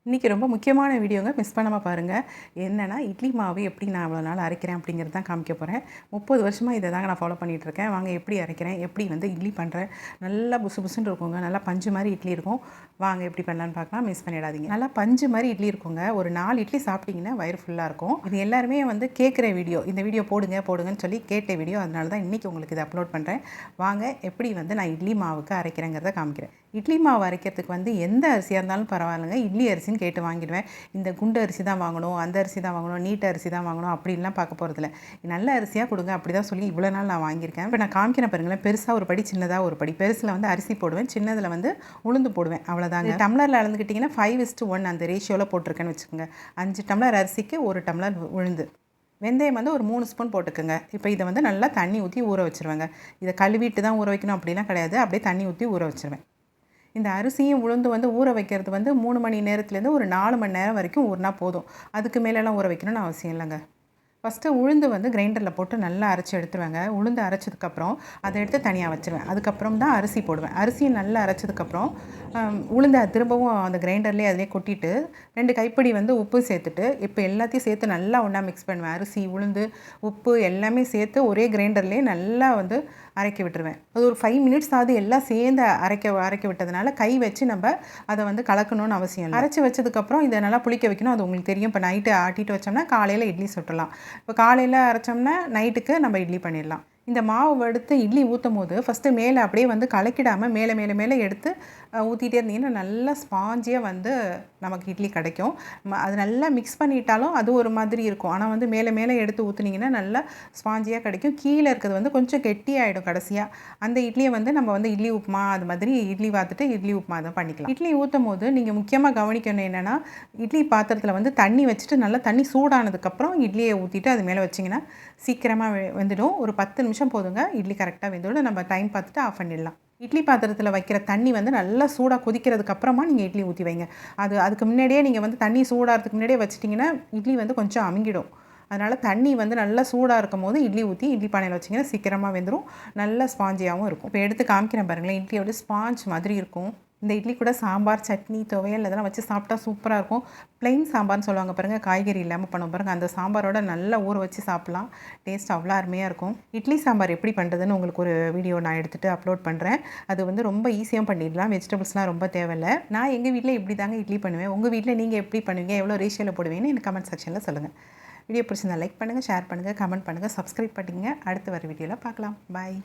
இன்றைக்கி ரொம்ப முக்கியமான வீடியோங்க, மிஸ் பண்ணாமல் பாருங்கள். என்னென்னா, இட்லி மாவு எப்படி நான் இவ்வளோ நாள் அரைக்கிறேன் அப்படிங்கிறது தான் காமிக்க போகிறேன். 30 வருஷமாக இதை தாங்க நான் ஃபாலோ பண்ணிகிட்ருக்கேன். வாங்க எப்படி அரைக்கிறேன், எப்படி இட்லி பண்ணுறேன். நல்லா புசு புசுன்னு இருக்குங்க, நல்லா பஞ்சு மாதிரி இட்லி இருக்கும். வாங்க எப்படி பண்ணலான்னு பார்க்கலாம், மிஸ் பண்ணிடாதீங்க. நல்லா பஞ்சு மாதிரி இட்லி இருக்குங்க. ஒரு 4 இட்லி சாப்பிட்டிங்கன்னா வயிறு ஃபுல்லாக இருக்கும். இது எல்லாருமே கேட்குற வீடியோ, இந்த வீடியோ போடுங்கன்னு சொல்லி கேட்ட வீடியோ. அதனால தான் இன்றைக்கி உங்களுக்கு இதை அப்லோட் பண்ணுறேன். வாங்க எப்படி நான் இட்லி மாவுக்கு அரைக்கிறேங்கிறத காமிக்கிறேன். இட்லி மாவு அரைக்கிறதுக்கு எந்த அரிசியாக இருந்தாலும் பரவாயில்லைங்க, இட்லி அரிசின்னு கேட்டு வாங்கிடுவேன். இந்த குண்டு அரிசி தான் வாங்கணும், அந்த அரிசி தான் வாங்கணும், நீட்ட அரிசி தான் வாங்கணும் அப்படின்லாம் பார்க்க போகிறதில்ல. நல்ல அரிசியாக கொடுங்க அப்படி தான் சொல்லி இவ்வளோ நாள் நான் வாங்கியிருக்கேன். இப்போ நான் காமிக்கிறேன் பாருங்களேன். பெருசாக ஒரு படி, சின்னதாக ஒரு படி. பெருசில் அரிசி போடுவேன், சின்னதில் உளுந்து போடுவேன். அவ்வளோதாங்க. டம்ளரில் அளந்துக்கிட்டிங்கன்னா 5:1 அந்த ரேஷியோவில் போட்டிருக்கேன்னு வச்சுக்கோங்க. 5 டம்ளர் அரிசிக்கு 1 டம்ளர் உளுந்து. வெந்தயம் ஒரு 3 ஸ்பூன் போட்டுக்கோங்க. இப்போ இதை நல்லா தண்ணி ஊற்றி ஊற வச்சுருவேங்க. இதை கழுவிட்டு தான் ஊற வைக்கணும் அப்படிலாம் கிடையாது, அப்படியே தண்ணி ஊற்றி ஊற வச்சுருவேன். இந்த அரிசியும் உளுந்து ஊற வைக்கிறது 3 மணி நேரத்துலேருந்து ஒரு 4 மணி நேரம் வரைக்கும் ஊறினா போதும். அதுக்கு மேலெல்லாம் ஊற வைக்கணும்னு அவசியம் இல்லைங்க. ஃபஸ்ட்டு உளுந்து கிரைண்டரில் போட்டு நல்லா அரைச்சி எடுத்துருவேங்க. உளுந்து அரைச்சதுக்கப்புறம் அதை எடுத்து தனியாக வச்சுருவேன். அதுக்கப்புறம் தான் அரிசி போடுவேன். அரிசியை நல்லா அரைச்சதுக்கப்புறம் உளுந்தை திரும்பவும் அந்த கிரைண்டர்லேயே அதிலே கொட்டிட்டு 2 கைப்பிடி உப்பு சேர்த்துட்டு இப்போ எல்லாத்தையும் சேர்த்து நல்லா ஒன்றா மிக்ஸ் பண்ணுவேன். அரிசி, உளுந்து, உப்பு எல்லாமே சேர்த்து ஒரே கிரைண்டர்லேயே நல்லா அரைக்க விட்டுருவேன். அது ஒரு 5 மினிட்ஸ் ஆகுது. எல்லாம் சேர்ந்து அரைக்க விட்டதுனால கை வச்சு நம்ம அதை கலக்கணும்னு அவசியம் இல்லை. அரைச்சி வச்சதுக்கப்புறம் இதை நல்லா புளிக்க வைக்கணும். அது உங்களுக்கு தெரியும். இப்போ நைட்டு ஆட்டிட்டு வச்சோம்னா காலையில் இட்லி சுட்டலாம். இப்போ காலையில் அரைச்சோம்னா நைட்டுக்கு நம்ம இட்லி பண்ணிடலாம். இந்த மாவு எடுத்து இட்லி ஊற்றும் போது ஃபஸ்ட்டு மேலே அப்படியே கலக்கிடாமல் மேலே எடுத்து ஊற்றிட்டே இருந்தீங்கன்னா நல்லா ஸ்பாஞ்சியாக நமக்கு இட்லி கிடைக்கும். அது நல்லா மிக்ஸ் பண்ணிட்டாலும் அது ஒரு மாதிரி இருக்கும். ஆனால் மேலே எடுத்து ஊற்றுனீங்கன்னா நல்லா ஸ்பாஞ்சியாக கிடைக்கும். கீழே இருக்கிறது கொஞ்சம் கெட்டியாகிடும் கடைசியாக. அந்த இட்லியை நம்ம இட்லி உப்புமா அது மாதிரி இட்லி வாத்துட்டு இட்லி உப்புமா தான் பண்ணிக்கலாம். இட்லி ஊற்றும் போது நீங்கள் முக்கியமாக கவனிக்கணும் என்னென்னா, இட்லி பாத்திரத்தில் தண்ணி வச்சுட்டு நல்லா தண்ணி சூடானதுக்கப்புறம் இட்லியை ஊற்றிட்டு அது மேலே வச்சிங்கன்னா சீக்கிரமாக வெந்துடும். ஒரு 10 நிமிஷம் போதுங்க, இட்லி கரெக்டாக வெந்துடும். நம்ம டைம் பார்த்துட்டு ஆஃப் பண்ணிடலாம். இட்லி பாத்திரத்தில் வைக்கிற தண்ணி நல்லா சூடாக கொதிக்கிறதுக்கு அப்புறமா நீங்கள் இட்லி ஊற்றி வைங்க. அதுக்கு முன்னாடியே நீங்கள் தண்ணி சூடாகிறதுக்கு முன்னாடியே வச்சிட்டிங்கன்னா இட்லி கொஞ்சம் அமுங்கிடும். அதனால் தண்ணி நல்லா சூடாக இருக்கும் போது இட்லி ஊற்றி இட்லி பானையில் வச்சிங்கன்னா சீக்கிரமாக வெந்துடும். நல்ல ஸ்பாஞ்சியாகவும் இருக்கும். இப்போ எடுத்து காமிக்கிறேன் பாருங்களேன். இட்லியோட ஸ்பாஞ்ச் மாதிரி இருக்கும். இந்த இட்லி கூட சாம்பார், சட்னி, துவையல் இதெல்லாம் வச்சு சாப்பிட்டா சூப்பராக இருக்கும். ப்ளைன் சாம்பார்னு சொல்லுவாங்க பாருங்கள், காய்கறி இல்லாமல் பண்ணுவோம் பாருங்கள். அந்த சாம்பாரோட நல்லா ஊற வச்சு சாப்பிட்லாம். டேஸ்ட் அவ்வளோ அருமையாக இருக்கும். இட்லி சாம்பார் எப்படி பண்ணுறதுன்னு உங்களுக்கு ஒரு வீடியோ நான் எடுத்துகிட்டு அப்லோட் பண்ணுறேன். அது ரொம்ப ஈஸியாக பண்ணிடலாம். வெஜிடபிள்ஸ்லாம் ரொம்ப தேவையில்லை. நான் எங்கள் வீட்டில் இப்படி தாங்க இட்லி பண்ணுவேன். உங்கள் வீட்டில் நீங்கள் எப்படி பண்ணுவீங்க, எவ்வளோ ரேஷியோவில் போடுவீங்கன்னு எனக்கு கமெண்ட் செக்ஷனில் சொல்லுங்கள். வீடியோ பிடிச்சிருந்தா லைக் பண்ணுங்கள், ஷேர் பண்ணுங்கள், கமெண்ட் பண்ணுங்கள், சப்ஸ்கிரைப் பண்ணிங்க. அடுத்து வர வீடியோவில் பார்க்கலாம். பாய்.